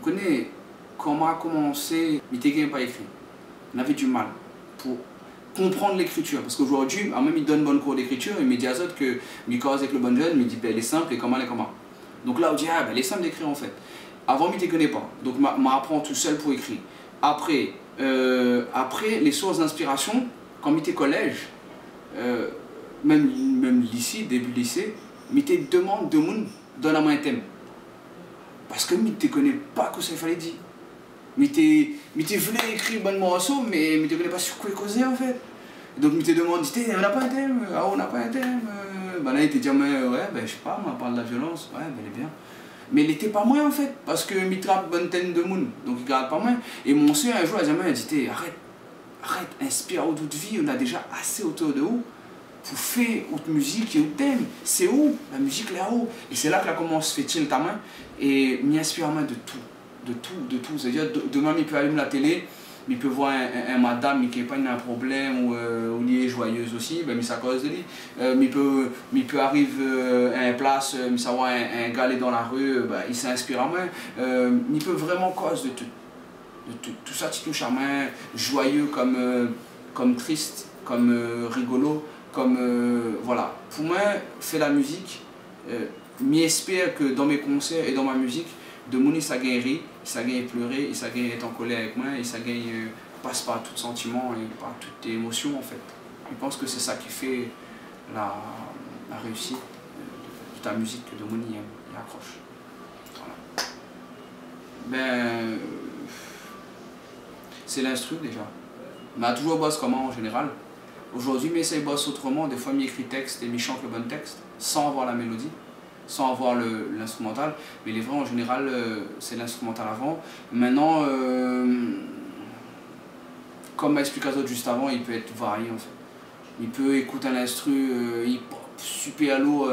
connaissez comment a commencé, il n'était pas écrit. On avait du mal pour comprendre l'écriture. Parce qu'aujourd'hui, même il donne bonne cours d'écriture, il me dit à autres que, il cause avec le bon jeune, il me dit, ben, elle est simple et comment elle est comment. Donc là, on dit, ah, ben, elle est simple d'écrire en fait. Avant, il ne te connaît pas. Donc, je m'apprends tout seul pour écrire. Après, les sources d'inspiration, quand il était collège, même lycée, début lycée, il te demande de monde, donne-moi un thème. Parce que il ne te connaît pas que ça il fallait dire. Mais tu voulais écrire un bon morceau, mais tu ne connais pas sur quoi causer en fait. Donc il te demande, on n'a pas un thème, ah on n'a pas un thème. Ben là il te dit, ouais, ben je sais pas, on parle de la violence, ouais, ben elle est bien. Mais il n'était pas moins en fait, parce que il trappe bonne thème de monde, donc il garde pas moins. Et mon soeur un jour a dit, arrête, inspire autre vie, on a déjà assez autour de vous pour faire autre musique et autre thème. C'est où la musique là-haut. Et c'est là que la commence à faire ta main et m'inspire de tout. De tout. C'est-à-dire, demain, il peut allumer la télé, il peut voir un madame qui n'a pas un problème ou il est joyeuse aussi, ben, il ça cause de lui. Il peut arriver à une place, il savoir un galet dans la rue, ben, il s'inspire à moi. Il peut vraiment cause de tout. Tout ça, tu touches à moi, joyeux comme triste, comme rigolo, comme voilà. Pour moi, faire la musique, j'espère que dans mes concerts et dans ma musique, de mon ça gagne rire, ça gagne pleurer, ça gagne être en colère avec moi, et ça gagne passe par tout sentiment et par toute émotion en fait. Je pense que c'est ça qui fait la réussite de ta musique que de mon y accroche. Voilà. Ben, c'est l'instru déjà. Mais toujours bosse comment en général. Aujourd'hui, mais essaye bosse autrement. Des fois, m'écrit texte et m'y chante le bon texte sans avoir la mélodie, sans avoir l'instrumental. Mais les vrais en général, c'est l'instrumental avant. Maintenant, comme m'a expliqué l'autre juste avant, il peut être varié en fait. Il peut écouter un instru, hip-hop, super lourd,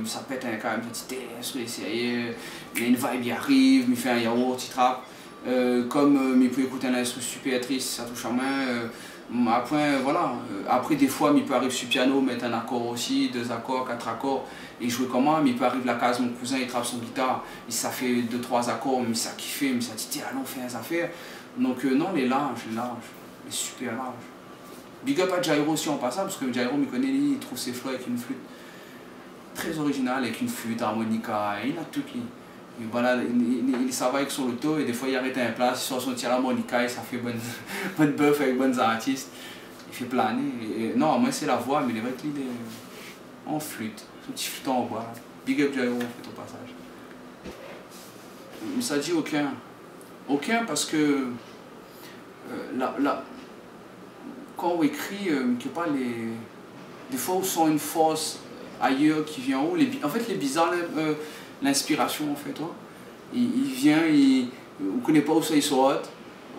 ça pète quand même petit instru, il y a une vibe, il arrive, il fait un yaourt, il trappe. Comme il peut écouter un instru super triste, ça touche à main. Après, voilà. Après, des fois, il peut arriver sur piano, mettre un accord aussi, 2 accords, 4 accords, et jouer comment. Il peut arriver la case, mon cousin, il trappe son guitare, ça fait 2-3 accords, mais ça kiffe, mais ça dit, allons, fais des affaires. Donc, non, il est large, il est super large. Big up à Jairo aussi en passant, parce que Jairo me connaît, il trouve ses flots avec une flûte très originale, avec une flûte, harmonica, il a tout lui. Et voilà, il s'en va avec son loto et des fois il arrête à un place, il sort son tir harmonica et ça fait bonne bœuf avec bonnes artistes. Il fait planer. Et, non, moi c'est la voix, mais il est vrai qu'il est en flûte, son petit flûte en bois. Big up Jairo en fait au passage. Mais ça dit aucun. Aucun parce que quand on écrit, des fois on sent une force ailleurs qui vient en haut. En fait les bizarres, l'inspiration en fait. Ouais. Il vient, on ne connaît pas où ça il saute.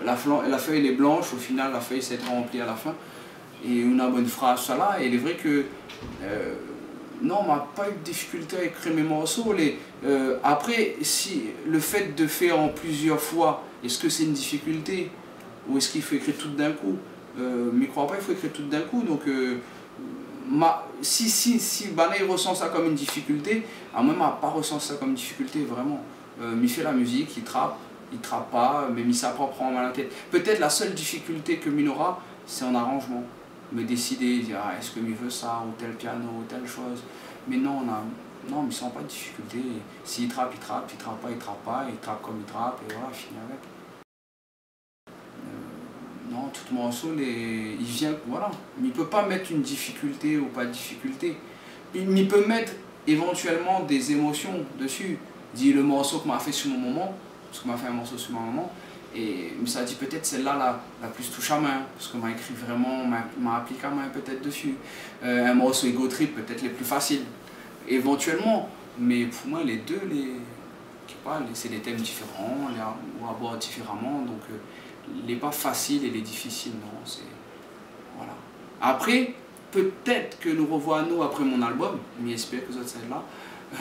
La feuille elle est blanche, au final la feuille s'est remplie à la fin. Et on a une bonne phrase, ça là. Et il est vrai que non, on n'a pas eu de difficulté à écrire mes morceaux. Après, si le fait de faire en plusieurs fois, est-ce que c'est une difficulté? Ou est-ce qu'il faut écrire tout d'un coup? Mais je ne crois pas qu'il faut écrire tout d'un coup. Donc, si Bana il ressent ça comme une difficulté, moi, je n'ai pas ressenti ça comme une difficulté, vraiment. Il fait la musique, il trappe pas, mais il s'apprend prendre mal à la tête. Peut-être la seule difficulté que Minora, c'est en arrangement. Me décider, dire ah, est-ce que il veut ça, ou tel piano, ou telle chose. Mais non, non, mais sans pas de difficulté. S'il trappe, il trappe, il trappe pas, il trappe comme il trappe, et voilà, fini avec. Non, tout morceau, il vient, voilà. Il ne peut pas mettre une difficulté ou pas de difficulté. Il peut mettre éventuellement des émotions dessus. Dit le morceau qu'on m'a fait sur mon moment, parce qu'on m'a fait un morceau sur mon moment, et ça dit peut-être celle-là la plus touche à main, parce qu'on m'a écrit vraiment, m'a appliqué à main peut-être dessus. Un morceau Ego Trip, peut-être les plus faciles, éventuellement. Mais pour moi, les deux, c'est des thèmes différents, on va voir différemment, donc les pas faciles et les difficiles, non, c'est... Voilà. Après, peut-être que nous revoyons après mon album, mais j'espère que ça c'est là.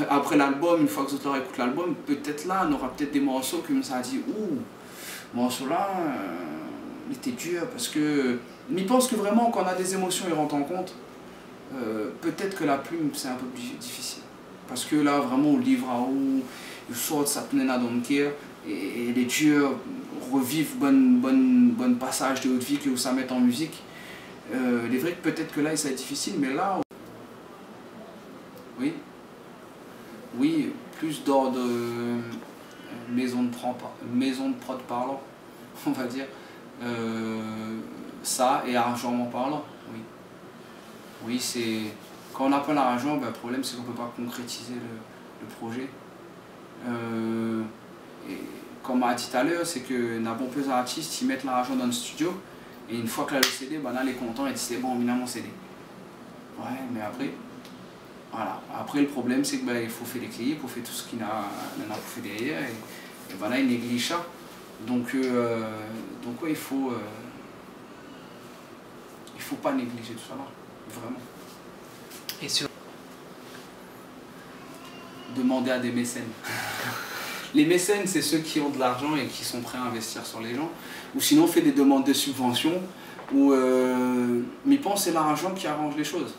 Après l'album, une fois que vous aurez écouté l'album, peut-être là, on aura peut-être des morceaux qui me sont dit, ouh, morceau là, il était dur, parce que... Mais je pense que vraiment, quand on a des émotions et rentre en compte, peut-être que la plume, c'est un peu plus difficile. Parce que là, vraiment, on livre à où, il sort de sa peine à Domkir, et les dieux revivent bon passage de haute vie que ça met en musique. Il est vrai que peut-être que là, ça va être difficile, mais là, oui, oui, plus d'ordre maison de prod parlant, on va dire. Ça et arrangements parlant, oui. Oui, c'est... Quand on n'a pas l'argent, ben, le problème c'est qu'on ne peut pas concrétiser le projet. Et comme on m'a dit tout à l'heure, c'est que n'a bon peu d'artistes, ils mettent l'argent dans le studio et une fois que là le CD, ben là les contents ils disent c'est bon, on a mon CD. Ouais, mais après, voilà. Après le problème c'est que ben, il faut faire les clips, il faut faire tout ce qu'il y a pour faire derrière et ben là il néglige ça. Donc ouais, il faut pas négliger tout ça là, vraiment. Et sur... Demander à des mécènes. Les mécènes, c'est ceux qui ont de l'argent et qui sont prêts à investir sur les gens. Ou sinon, on fait des demandes de subventions. Ou, mais je pense que c'est l'argent qui arrange les choses.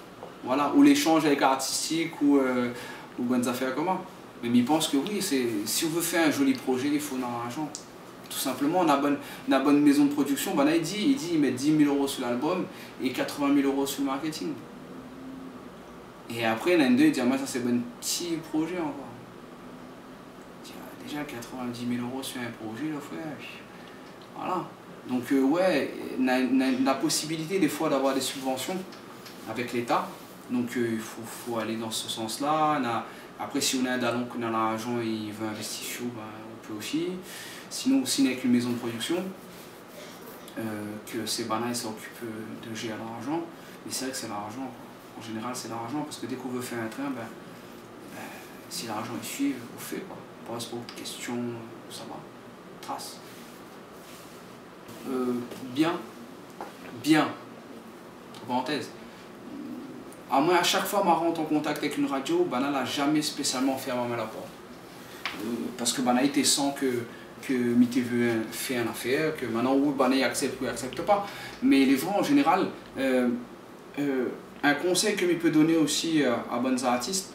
Voilà. Ou l'échange avec artistique ou bonnes affaires communes. Mais je pense que oui, si on veut faire un joli projet, il faut de l'argent. Tout simplement, on a bonne maison de production. Ben là, il met 10 000 € sur l'album et 80 000 € sur le marketing. Et après, l'un d'eux, il dit, moi, ça c'est un petit projet encore. Déjà 90 000 € sur un projet, là, frère. Voilà. Donc, ouais, on a la possibilité des fois d'avoir des subventions avec l'État. Donc, il faut aller dans ce sens-là. Après, si on a un dalon qu'on a l'argent et il veut investir, ben, on peut aussi. Sinon, aussi avec une maison de production, que ces banales s'occupent de gérer l'argent. Mais c'est vrai que c'est l'argent. En général, c'est l'argent, parce que dès qu'on veut faire un train, si l'argent est suivi, on fait quoi. On pose beaucoup de questions, ça va, trace. Bien, parenthèse. Moi, à chaque fois, je rentre en contact avec une radio, elle n'a jamais spécialement fermé la porte. Parce que il était sans que Mité veut faire une affaire, que maintenant, il accepte ou il accepte pas. Mais les vents, en général, un conseil que je peux donner aussi à bonnes artistes,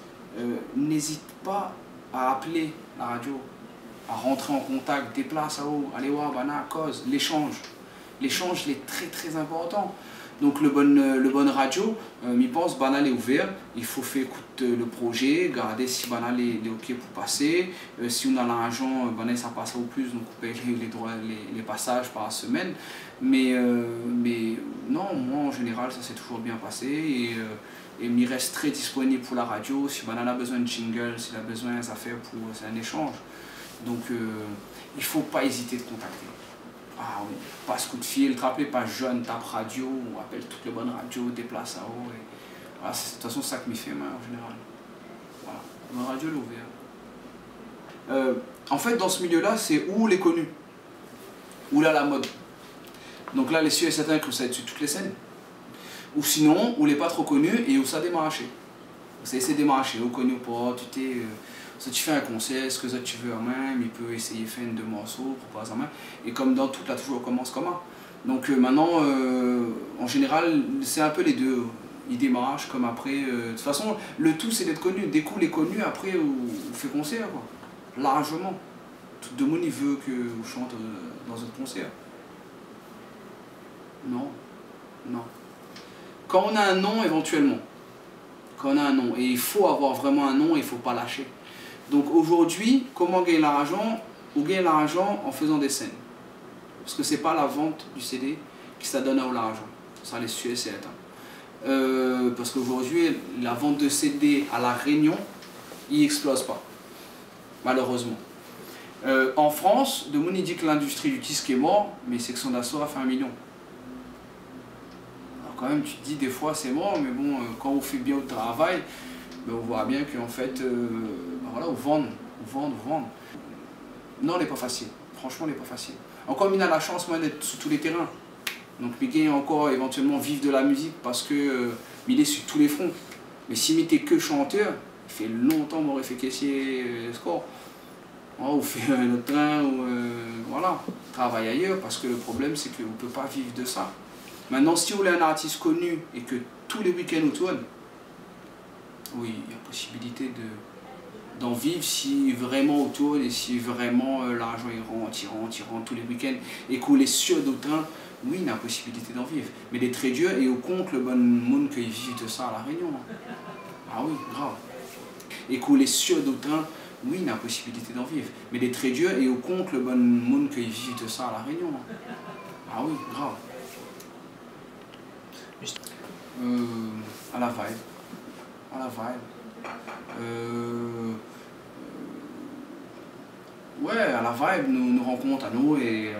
n'hésite pas à appeler la radio, à rentrer en contact, déplace à haut, allez voir, cause, l'échange. L'échange, il est très très important. Donc le bon radio, je pense, banal est ouvert, il faut faire écouter le projet, regarder si banal est ok pour passer. Si on a l'argent, banal ça passe au plus, donc on paye les passages par semaine. Mais non, moi en général ça s'est toujours bien passé et il reste très disponible pour la radio. Si banal a besoin de jingle, s'il a besoin d'affaires pour c'est un échange. Donc il ne faut pas hésiter de contacter. Ah oui, passe coup de fil, te rappelez pas jeune, tape radio, on appelle toutes les bonnes radios, déplace à haut. Et... Voilà, c'est de toute façon ça que m'y fait moi en général. Voilà, la radio est ouverte. En fait, dans ce milieu-là, c'est où les connus, où là la mode. Donc là, les cieux et certains que ça va être sur toutes les scènes. Ou sinon, où les pas trop connus et où ça démarché. Ça essaie de démarcher, où connu ou pas, si tu fais un concert, ce que ça tu veux en main, il peut essayer de faire deux morceaux, proposer en main. Et comme dans tout, là toujours commence comment. Donc maintenant, en général, c'est un peu les deux. Il démarche comme après. De toute façon, le tout c'est d'être connu. Dès qu'on est connu, après on fait concert, quoi. Largement. Tout le monde il veut que on chante dans un concert. Non. Non. Quand on a un nom, éventuellement. Quand on a un nom. Et il faut avoir vraiment un nom, il ne faut pas lâcher. Donc aujourd'hui, comment gagner l'argent? On gagne l'argent en faisant des scènes. Parce que ce n'est pas la vente du CD qui ça donne à l'argent. Ça les suit, c'est certain. Parce qu'aujourd'hui, la vente de CD à La Réunion, il n'explose pas. Malheureusement. En France, de monde dit que l'industrie du disque est mort, mais Section d'Assaut a fait 1 million. Alors quand même, tu te dis des fois c'est mort, mais bon, quand on fait bien au travail, ben, on voit bien qu'en fait, voilà, on vend. Non, il n'est pas facile. Franchement, il n'est pas facile. Encore, il a la chance d'être sur tous les terrains. Donc, il gagne encore éventuellement vivre de la musique parce que il est sur tous les fronts. Mais s'il n'était que chanteur, il fait longtemps qu'on aurait fait caissier score. Ou fait un autre train, ou voilà, travaille ailleurs parce que le problème c'est qu'on ne peut pas vivre de ça. Maintenant, si vous voulez un artiste connu et que tous les week-ends on tourne, oui, il y a possibilité d'en vivre si vraiment on tourne et si vraiment l'argent il rentre tous les week-ends et qu'on est sûr d'autant, oui, il y a la possibilité d'en vivre. Mais les très dur et au compte le bon monde qui vit de ça à La Réunion. Ah oui, grave. Et qu'on est sûr d'autant, oui, il y a la possibilité d'en vivre. Mais les très dur et au compte le bon monde qui vit de ça à La Réunion. Ah oui, grave. À la vibe. À la vibe. Ouais, à la vibe, nous rencontre à nous et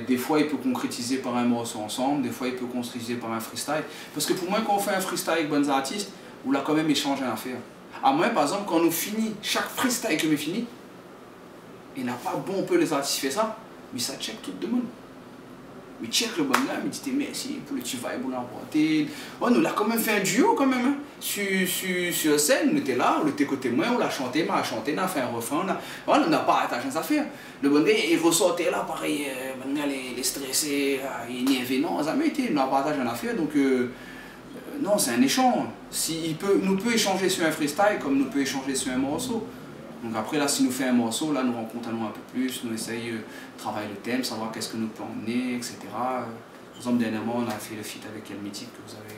des fois il peut concrétiser par un morceau ensemble, des fois il peut concrétiser par un freestyle. Parce que pour moi, quand on fait un freestyle avec bons artistes, on a quand même échangé à faire. À moi, par exemple, quand nous finit, chaque freestyle que nous finit, il n'a pas bon, on peut les artistes faire ça, mais ça check tout le monde. Mais check le bon là, mais dit merci pour le petit vibe, on a apporté. Oh, nous l'a quand même fait un duo quand même. Hein. Sur scène, on était là, on était côté moi, on l'a chanté, on a chanté, on a fait un refrain. On n'a pas attaché à faire. Le bon gars, il ressortait là, pareil, bon gars, les stressés, il énervé, non, ça n'a été, on n'a pas attaché à faire. Donc, non, c'est un échange. Nous peut échanger sur un freestyle comme nous peut échanger sur un morceau. Donc après, là, si nous fait un morceau, là, nous rencontrons un peu plus, nous essayons de travailler le thème, savoir qu'est-ce que nous peut emmener, etc. Par exemple, dernièrement, on a fait le feat avec El Mythique, que vous avez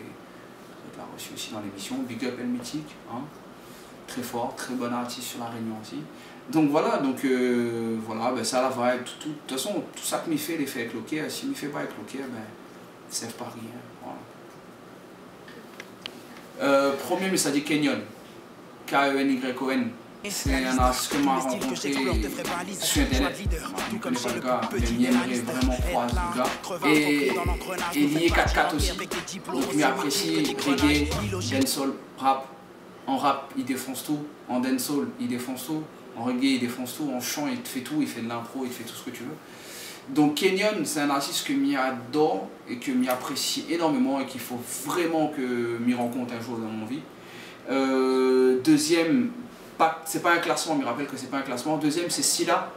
reçu aussi dans l'émission. Big up El Mythique, hein. Très fort, très bon artiste sur La Réunion aussi. Donc voilà, voilà, ben, ça la vibe. De toute façon, tout ça que m'y fait, les fait avec Locker, si m'y fait pas avec Locker, ben, ils ne servent pas rien. Voilà. Premier, mais ça dit Kenyon. K-E-N-Y-O-N. C'est un artiste que m'a rencontré sur internet. Je ne connais pas le gars, mais j'aimerais vraiment croiser le gars. Et il y est 4-4 aussi. Donc il apprécie reggae, dancehall, rap. En rap, il défonce tout. En dancehall, il défonce tout. En reggae, il défonce tout. En chant, il fait tout. Il fait de l'impro, il fait tout ce que tu veux. Donc Kenyon, c'est un artiste que m'y adore et que m'y apprécie énormément et qu'il faut vraiment que m'y rencontre un jour dans mon vie. Deuxième, c'est pas un classement, mais je rappelle que c'est pas un classement. Deuxième, c'est Silla,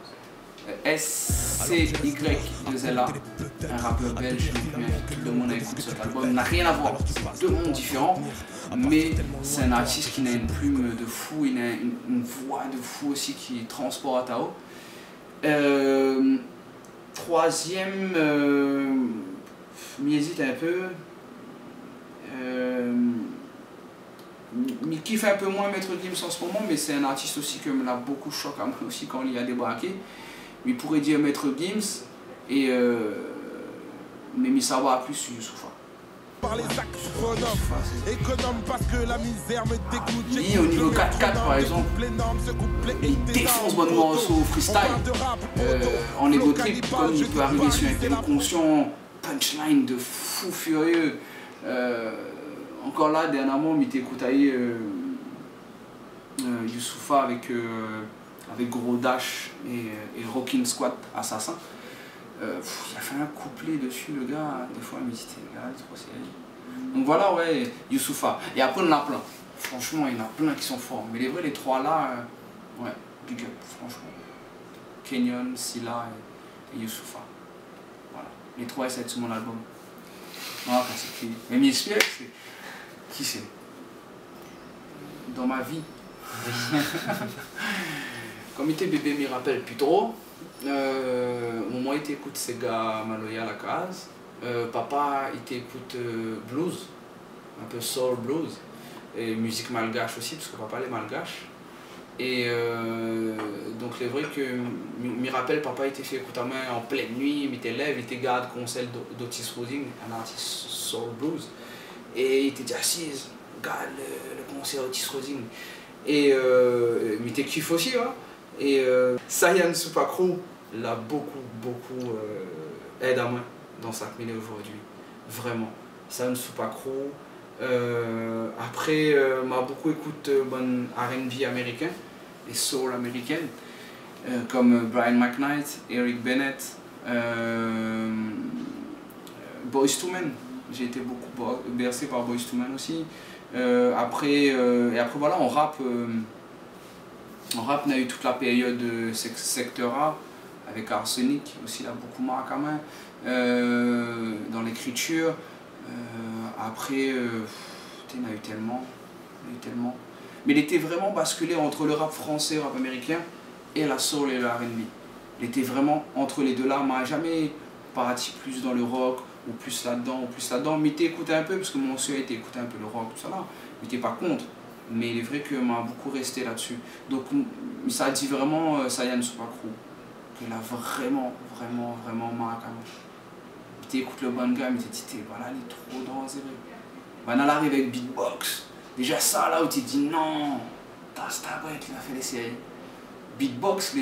SCY2LA, un rappeur belge. Tout le monde a écouté cet album, n'a rien à voir, c'est deux mondes différents, mais c'est un artiste qui a une plume de fou, il a une voix de fou aussi qui transporte à haut. Troisième, m'y hésite un peu. Il kiffe un peu moins Maître Gims en ce moment, mais c'est un artiste aussi que me l'a beaucoup choqué aussi quand il a débarqué. Il pourrait dire Maître Gims, et mais il savoir plus sur Youssoufa. Et au niveau 4-4 par exemple, il défonce bonnement au freestyle. En ego trip, comme il peut arriver sur un thème conscient, punchline de fou furieux. Encore là, dernièrement, il t'écoutait Youssoufa avec Gros Dash et Rockin' Squat Assassin. Il a fait un couplet dessus, le gars. Des fois, il me dit, gars, c'est trop sérieux. Donc voilà, ouais, Youssoufa. Et après, on en a plein. Franchement, il y en a plein qui sont forts. Mais les trois là, ouais, big up, franchement. Kenyon, Silla et Youssoufa. Voilà. Les trois, essaient sur mon album. Ah, c'est qui. Mais Miespierre, c'est. Qui c'est? Dans ma vie. Comme il était bébé, me rappelle plus trop. Au moment où il écoute ces gars Maloya à la case, papa il écoute blues, un peu soul blues, et musique malgache aussi, parce que papa est malgache. Et donc c'est vrai que me rappelle, papa était fait écouter à main en pleine nuit, il était lève, il était garde conseil d'Otis Redding, un artiste soul blues. Et il était assis, regarde le concert d'Otis Redding. Et il était kiff aussi, hein. Et Sayan Supakro l'a beaucoup aidé à moi dans 5000 aujourd'hui. Vraiment. Sayan Supakro. Après, m'a beaucoup écouté bon R&B américain et soul américaine, comme Brian McKnight, Eric Bennett, Boyz II Men. J'ai été beaucoup bercé par Boyz II Men aussi. Après voilà, on rap, on a eu toute la période de Secteur A avec Arsenic aussi, là beaucoup marqué à main dans l'écriture. Après, il y en a eu tellement. Mais il était vraiment basculé entre le rap français, le rap américain, et la soul et le R&B. Il était vraiment entre les deux là, m'a jamais parti plus dans le rock, ou plus là-dedans, mais il écouté un peu, parce que mon soeur était écouté un peu le rock, tout ça là, il n'était pas contre, mais il est vrai que m'a beaucoup resté là-dessus. Donc ça dit vraiment Sayan Supakru, qu'il a vraiment marqué. Il écoute le bon gars, mais il dit, voilà, il est trop dans c'est vrai. Ben, on arrive avec beatbox, déjà ça là où tu dis non, t'as Starbright, il a fait les séries. Beatbox,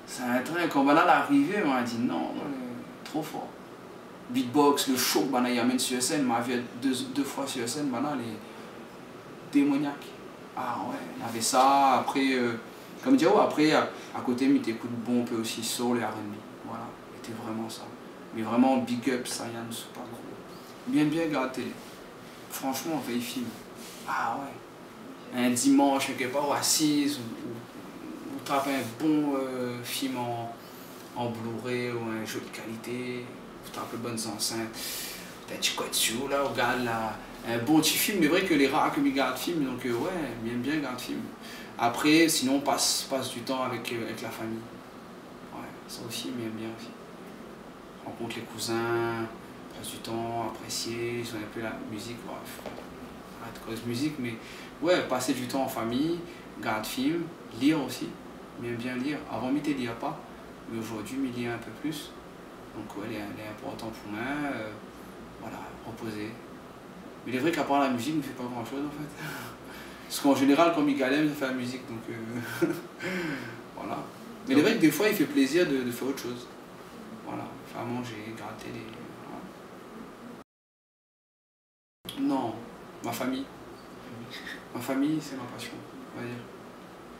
c'est un train, quand Banal est arrivé, on a dit non, trop fort. Beatbox, le show que Banal amène sur scène, m'a vu deux fois sur scène, Banal est démoniaque. Ah ouais, il avait ça, après, comme dire, après, à côté, il t'écoute bon, on peut aussi soul et R&B. Voilà, c'était vraiment ça. Mais vraiment, big up, Sayan, super gros. Bien gâté. Franchement, on fait les films. Ah ouais. Un dimanche, quelque part, ou assise, ou tape un bon film en Blu-ray ou un jeu de qualité, vous tapez bonnes enceintes, peut-être tu codes sur là, on regarde là, un bon petit film, mais vrai que les rares que je garde film, donc ouais, bien garde film. Après, sinon on passe du temps avec la famille. Ouais, ça aussi, bien aussi. Rencontre les cousins, passe du temps, apprécier, ils ont un peu la musique, bref. Arrête de cause musique, mais ouais, passer du temps en famille, garde film, lire aussi. Bien lire. Avant, je ne lisais pas, mais aujourd'hui, je lis un peu plus. Donc, ouais, elle est importante pour moi. Voilà, reposer. Mais il est vrai qu'à part la musique, je ne fais pas grand chose en fait. Parce qu'en général, quand je galère, je fais la musique. Donc, voilà. Mais il est vrai que des fois, il fait plaisir de faire autre chose. Voilà, faire à manger, gratter les. Voilà. Non, ma famille. Ma famille, c'est ma passion, on va dire.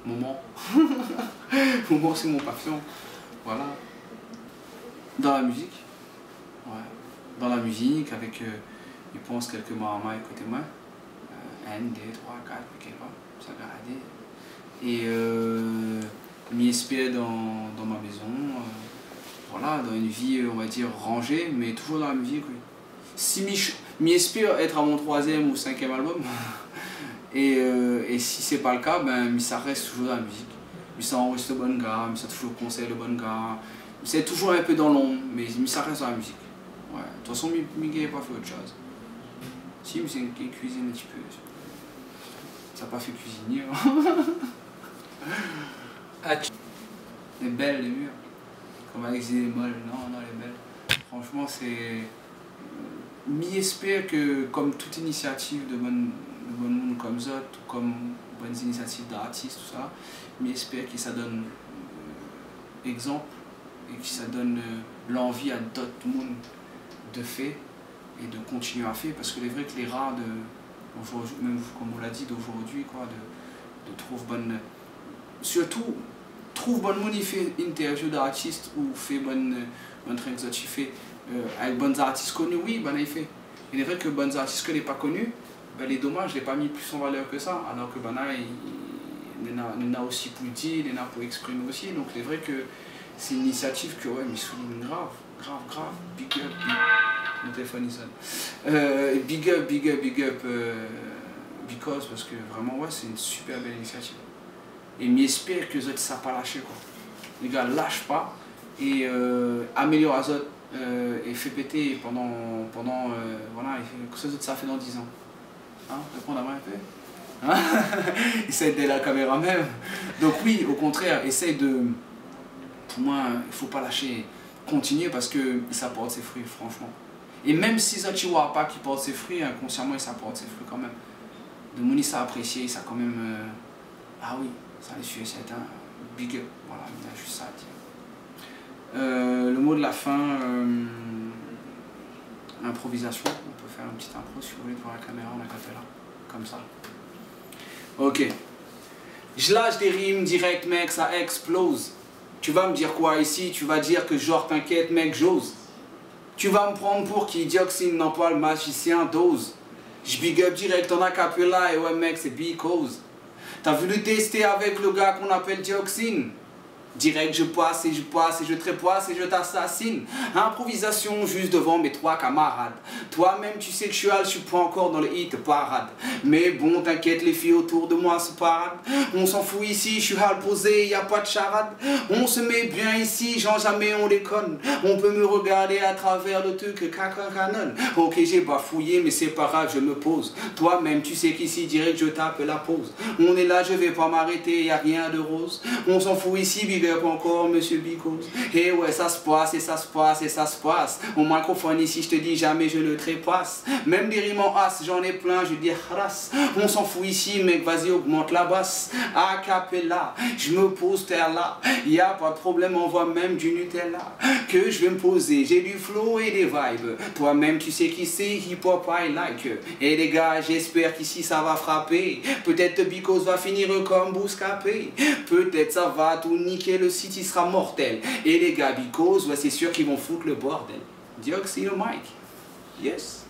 Moment. Moment, c'est mon passion. Voilà. Dans la musique. Ouais. Dans la musique, avec, je pense, quelques mamans à côté de moi. 1, 2, 3, 4, quelque part. Ça va regarder. Et m'y espère dans ma maison. Voilà, dans une vie, on va dire, rangée, mais toujours dans la musique, oui. Si m'y espère être à mon 3e ou 5e album. Et si c'est pas le cas, ben ça reste toujours dans la musique. Mais ça enregistre le bon gars, mais ça toujours conseille le bon gars. C'est toujours un peu dans l'ombre, mais ça reste dans la musique. Ouais. De toute façon, Miguel n'a pas fait autre chose. Si, mais c'est une cuisine un petit peu. Ça n'a pas fait cuisinier. Les belles, les murs. Comme avec des molles. Non, les belles. Franchement, c'est. M'y espère que, comme toute initiative de bonne monde comme ça, ou comme bonnes initiatives d'artistes, tout ça, mais j'espère que ça donne exemple et que ça donne l'envie à d'autres mondes de faire et de continuer à faire, parce que c'est vrai que les rares même comme on l'a dit d'aujourd'hui, quoi, de trouver bonne, surtout trouve bonne monde, il fait interview d'artistes ou fait bonne truc que tu fais avec bonnes artistes connus, oui, ben il fait. Il est vrai que bonnes artistes que n'est pas connus, ben, les dommages, je n'ai pas mis plus en valeur que ça, alors que Bana, il en a aussi pour dire, il en a pour exprimer aussi. Donc c'est vrai que c'est une initiative que ouais, mais souligne grave. Big up, mon téléphone il sonne. Big up, because, parce que vraiment, ouais, c'est une super belle initiative. Et j'espère que ça pas lâché, quoi. Les gars, lâche pas et améliore Azot. Et fait péter pendant voilà, ça fait dans 10 ans. Hein, répondre à moi un peu. Hein? Essaye d'aider la caméra même. Donc oui, au contraire, essaye de. Pour moi, il ne faut pas lâcher. Continuer parce que ça porte ses fruits, franchement. Et même si ça tu vois pas qu'il porte ses fruits, inconsciemment, ça porte ses fruits quand même. De Mouni, ça apprécié, ça quand même. Ah oui, ça les suit, c'est un big up. Voilà, il y a juste ça à dire. Le mot de la fin, improvisation, on peut faire une petite impro si vous voulez devant la caméra, on a capella, comme ça. Ok. Je lâche des rimes direct mec, ça explose. Tu vas me dire quoi ici? Tu vas dire que genre t'inquiète mec, j'ose. Tu vas me prendre pour qui? Dioxine, non pas le magicien dose. Je big up direct en acapella et ouais mec c'est because. T'as voulu tester avec le gars qu'on appelle Dioxine? Direct, je passe et je trépasse et je t'assassine. Improvisation juste devant mes 3 camarades. Toi-même, tu sais que je suis pas encore dans le hit parade. Mais bon, t'inquiète, les filles autour de moi se paradent. On s'en fout ici, je suis hal posé, y a pas de charade. On se met bien ici, genre jamais on déconne. On peut me regarder à travers le truc canon. Ok, j'ai bafouillé, mais c'est pas grave, je me pose. Toi-même, tu sais qu'ici, direct, je tape la pause. On est là, je vais pas m'arrêter, y a rien de rose. On s'en fout ici, big up encore, monsieur Bicose. Et ouais, ça se passe, et ça se passe, et ça se passe. Au microphone ici, je te dis jamais je le trépasse. Même des rimes en as, j'en ai plein, je dis haras. On s'en fout ici, mec, vas-y, augmente la basse. A cappella, je me pose terre là. Y a pas de problème, on voit même du Nutella. Que je vais me poser, j'ai du flow et des vibes. Toi-même, tu sais qui c'est, hip-hop, I like. Et les gars, j'espère qu'ici ça va frapper. Peut-être Bicose va finir comme Bouscapé. Peut-être ça va tout niquer, le site il sera mortel. Et les gars, Bicose, ouais, c'est sûr qu'ils vont foutre le bordel. Dioxy le mic. Yes.